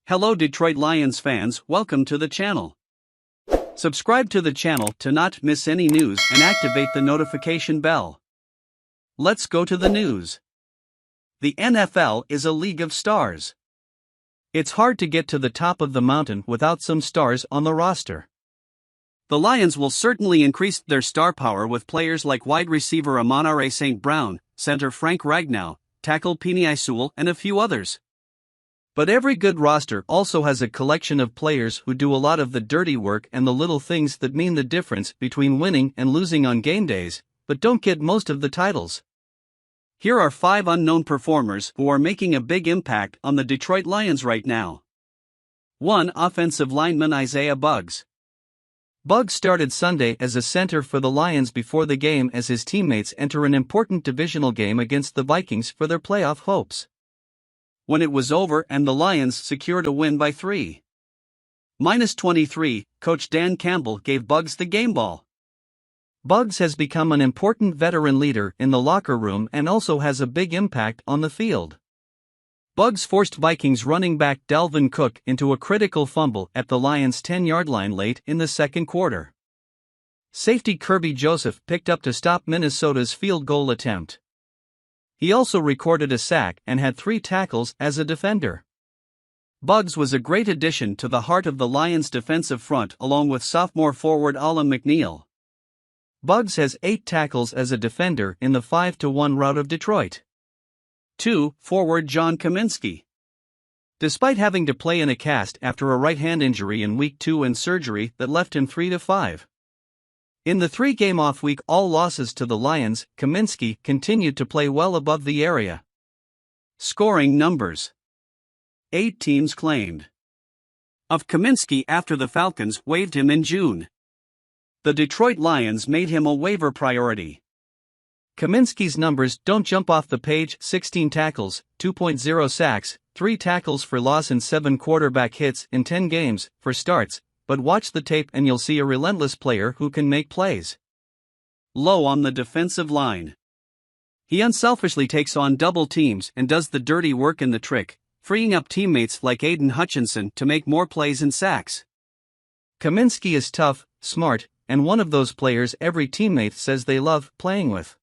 Hello Detroit Lions fans, welcome to the channel. Subscribe to the channel to not miss any news and activate the notification bell. Let's go to the news. The NFL is a league of stars. It's hard to get to the top of the mountain without some stars on the roster. The Lions will certainly increase their star power with players like wide receiver Amon-Ra St. Brown, center Frank Ragnow, tackle Penei Sewell, and a few others. But every good roster also has a collection of players who do a lot of the dirty work and the little things that mean the difference between winning and losing on game days, but don't get most of the titles. Here are 5 unknown performers who are making a big impact on the Detroit Lions right now. 1. Offensive lineman Isaiah Buggs. Buggs started Sunday as a center for the Lions before the game as his teammates enter an important divisional game against the Vikings for their playoff hopes. When it was over and the Lions secured a win by 3-23, Coach Dan Campbell gave Buggs the game ball. Buggs has become an important veteran leader in the locker room and also has a big impact on the field. Buggs forced Vikings running back Dalvin Cook into a critical fumble at the Lions' 10-yard line late in the second quarter. Safety Kirby Joseph picked up to stop Minnesota's field goal attempt. He also recorded a sack and had 3 tackles as a defender. Buggs was a great addition to the heart of the Lions' defensive front along with sophomore forward Alim McNeill. Buggs has 8 tackles as a defender in the 5-1 rout of Detroit. 2. Forward John Cominsky. Despite having to play in a cast after a right hand injury in Week 2 and surgery that left him 3-5. In the 3-game off-week all losses to the Lions, Cominsky continued to play well above the area. Scoring numbers. 8 teams claimed of Cominsky after the Falcons waived him in June. The Detroit Lions made him a waiver priority. Cominsky's numbers don't jump off the page: 16 tackles, 2.0 sacks, 3 tackles for loss and 7 quarterback hits in 10 games, for starts. But watch the tape and you'll see a relentless player who can make plays. Low on the defensive line. He unselfishly takes on double teams and does the dirty work in the trick, freeing up teammates like Aiden Hutchinson to make more plays and sacks. Cominsky is tough, smart, and one of those players every teammate says they love playing with.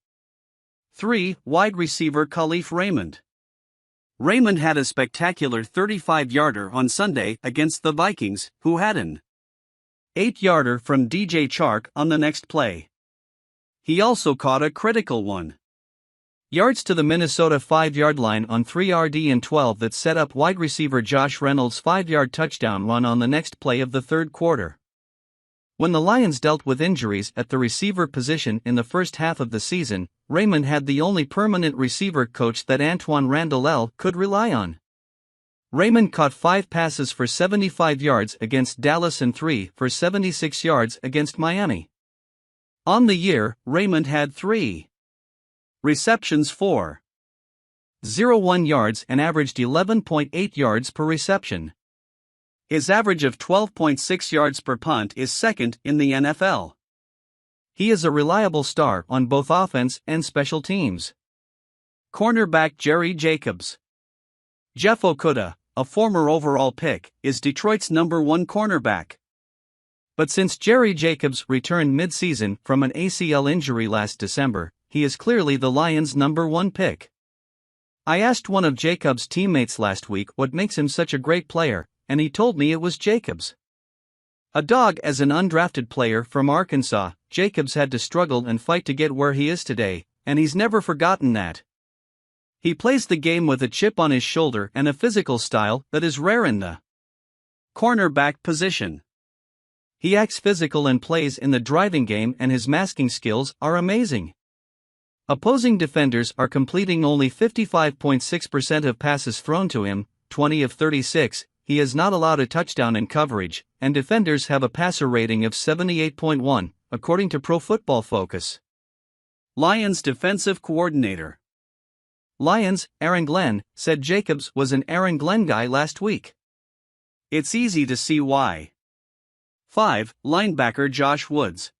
3. Wide receiver Khalif Raymond. Raymond had a spectacular 35-yarder on Sunday against the Vikings, who had an 8-yarder from DJ Chark on the next play. He also caught a critical 1 yards to the Minnesota 5-yard line on 3rd and 12 that set up wide receiver Josh Reynolds' 5-yard touchdown run on the next play of the third quarter. When the Lions dealt with injuries at the receiver position in the first half of the season, Raymond had the only permanent receiver coach that Antoine Randall could rely on. Raymond caught 5 passes for 75 yards against Dallas and 3 for 76 yards against Miami. On the year, Raymond had 3 receptions for 0.1 yards and averaged 11.8 yards per reception. His average of 12.6 yards per punt is second in the NFL. He is a reliable star on both offense and special teams. Cornerback Jerry Jacobs. Jeff Okudah, a former overall pick, is Detroit's number 1 cornerback. But since Jerry Jacobs returned mid-season from an ACL injury last December, he is clearly the Lions' number 1 pick. I asked one of Jacobs' teammates last week what makes him such a great player, and he told me it was Jacobs. A dog as an undrafted player from Arkansas, Jacobs had to struggle and fight to get where he is today, and he's never forgotten that. He plays the game with a chip on his shoulder and a physical style that is rare in the cornerback position. He acts physical and plays in the driving game, and his masking skills are amazing. Opposing defenders are completing only 55.6% of passes thrown to him, 20 of 36. He has not allowed a touchdown in coverage, and defenders have a passer rating of 78.1, according to Pro Football Focus. Lions defensive coordinator. Lions, Aaron Glenn, said Jacobs was an Aaron Glenn guy last week. It's easy to see why. 5. Linebacker Josh Woods.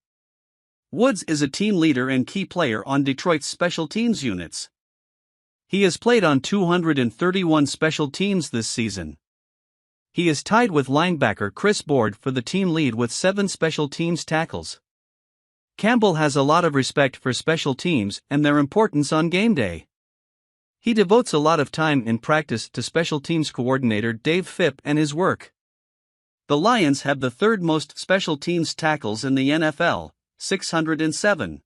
Woods is a team leader and key player on Detroit's special teams units. He has played on 231 special teams this season. He is tied with linebacker Chris Board for the team lead with 7 special teams tackles. Campbell has a lot of respect for special teams and their importance on game day. He devotes a lot of time in practice to special teams coordinator Dave Phipp and his work. The Lions have the 3rd most special teams tackles in the NFL, 607.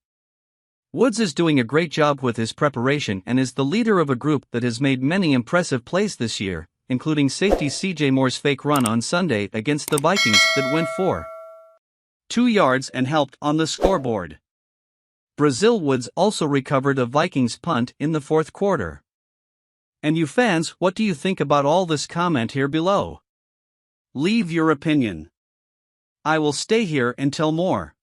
Woods is doing a great job with his preparation and is the leader of a group that has made many impressive plays this year, including safety C.J. Moore's fake run on Sunday against the Vikings that went for 2 yards and helped on the scoreboard. Brazil Woods also recovered a Vikings punt in the 4th quarter. And you fans, what do you think about all this? Comment here below. Leave your opinion. I will stay here until more.